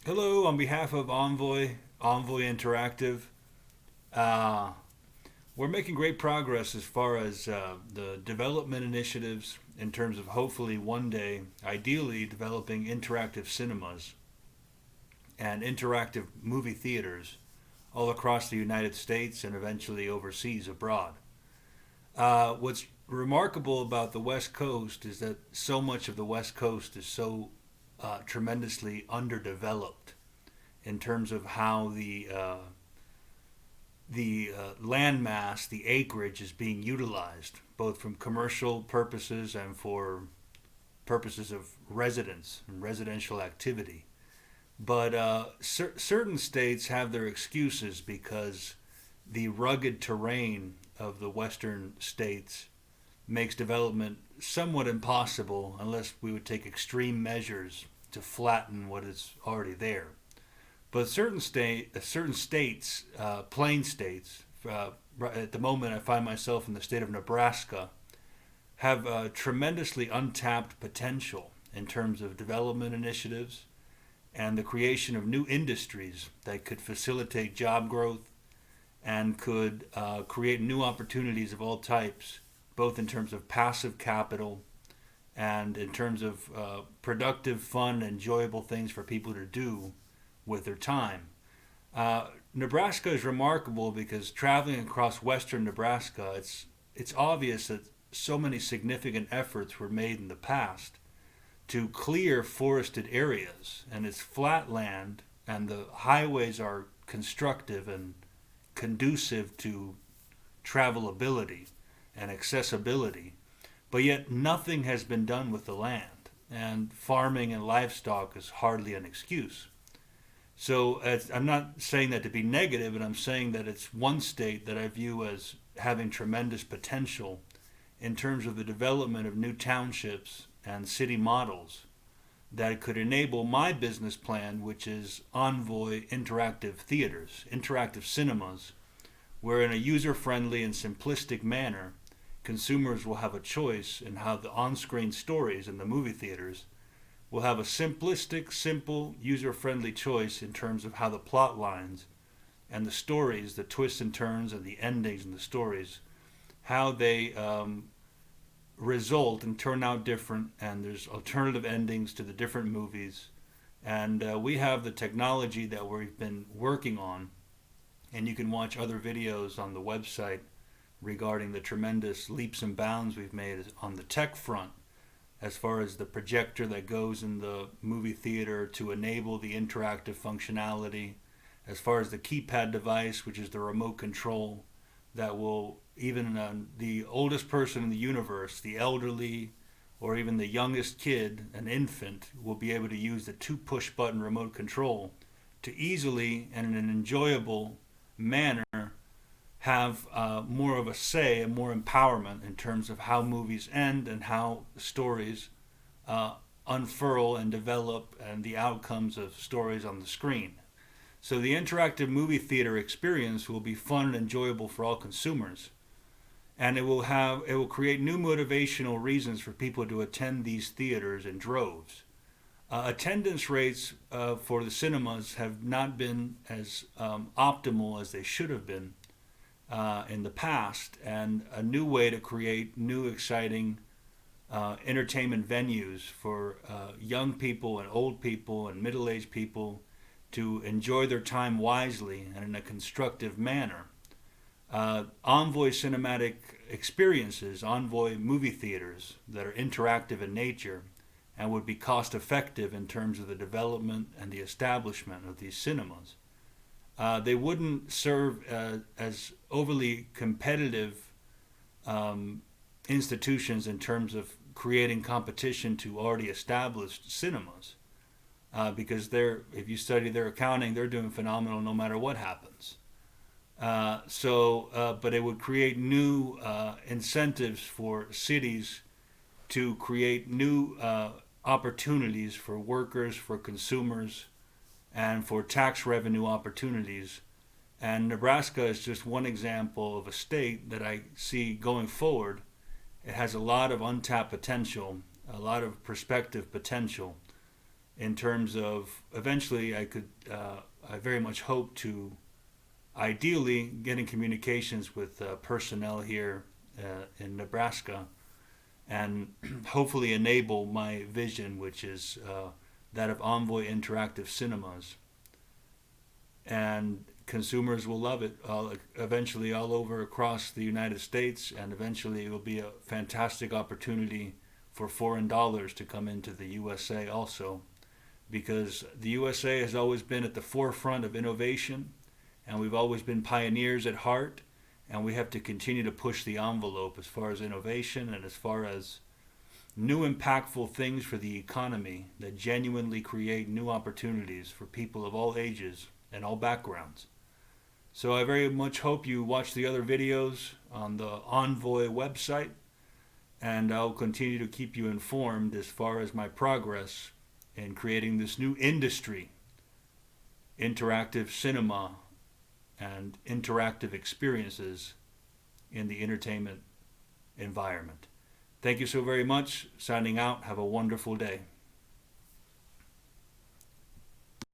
Hello, on behalf of Onvoi Interactive. Uh, we're making great progress as far as the development initiatives in terms of hopefully one day, ideally, developing interactive cinemas and interactive movie theaters all across the United States and eventually overseas abroad. What's remarkable about the West Coast is that so much of the West Coast is so tremendously underdeveloped in terms of how the land mass, the acreage, is being utilized, both from commercial purposes and for purposes of residence and residential activity. But certain states have their excuses because the rugged terrain of the western states makes development somewhat impossible unless we would take extreme measures to flatten what is already there. But certain states, plain states, at the moment I find myself in the state of Nebraska, have tremendously untapped potential in terms of development initiatives and the creation of new industries that could facilitate job growth and could create new opportunities of all types, both in terms of passive capital and in terms of productive, fun, enjoyable things for people to do with their time. Nebraska is remarkable because traveling across western Nebraska, it's obvious that so many significant efforts were made in the past to clear forested areas, and it's flat land, and the highways are constructive and conducive to travelability and accessibility, but yet nothing has been done with the land, and farming and livestock is hardly an excuse. So I'm not saying that to be negative, but I'm saying that it's one state that I view as having tremendous potential in terms of the development of new townships and city models that could enable my business plan, which is Onvoi Interactive Theaters, interactive cinemas, where in a user friendly and simplistic manner, consumers will have a choice in how the on screen stories in the movie theaters will have a simplistic, simple, user friendly choice in terms of how the plot lines and the stories, the twists and turns, and the endings in the stories, how they result and turn out different, and there's alternative endings to the different movies. And we have the technology that we've been working on, and you can watch other videos on the website regarding the tremendous leaps and bounds we've made on the tech front as far as the projector that goes in the movie theater to enable the interactive functionality, as far as the keypad device, which is the remote control that will even the oldest person in the universe, the elderly, or even the youngest kid, an infant, will be able to use the two push button remote control to easily and in an enjoyable manner have more of a say and more empowerment in terms of how movies end and how stories unfurl and develop and the outcomes of stories on the screen. So the interactive movie theater experience will be fun and enjoyable for all consumers, and it will create new motivational reasons for people to attend these theaters in droves. Attendance rates for the cinemas have not been as optimal as they should have been in the past, and a new way to create new exciting entertainment venues for young people and old people and middle-aged people to enjoy their time wisely and in a constructive manner. Envoy cinematic experiences, Envoy movie theaters that are interactive in nature and would be cost effective in terms of the development and the establishment of these cinemas. They wouldn't serve as overly competitive institutions in terms of creating competition to already established cinemas, because if you study their accounting, they're doing phenomenal no matter what happens. But it would create new incentives for cities to create new opportunities for workers, for consumers, and for tax revenue opportunities. And Nebraska is just one example of a state that I see going forward. It has a lot of untapped potential, a lot of prospective potential, in terms of eventually I very much hope to ideally get in communications with personnel here in Nebraska and hopefully enable my vision, which is that of Onvoi Interactive Cinemas. And consumers will love it eventually all over across the United States, and eventually it will be a fantastic opportunity for foreign dollars to come into the USA also, because the USA has always been at the forefront of innovation, and we've always been pioneers at heart, and we have to continue to push the envelope as far as innovation and as far as new impactful things for the economy that genuinely create new opportunities for people of all ages and all backgrounds. So I very much hope you watch the other videos on the Onvoi website, and I'll continue to keep you informed as far as my progress in creating this new industry, interactive cinema and interactive experiences in the entertainment environment. Thank you so very much. Signing out. Have a wonderful day.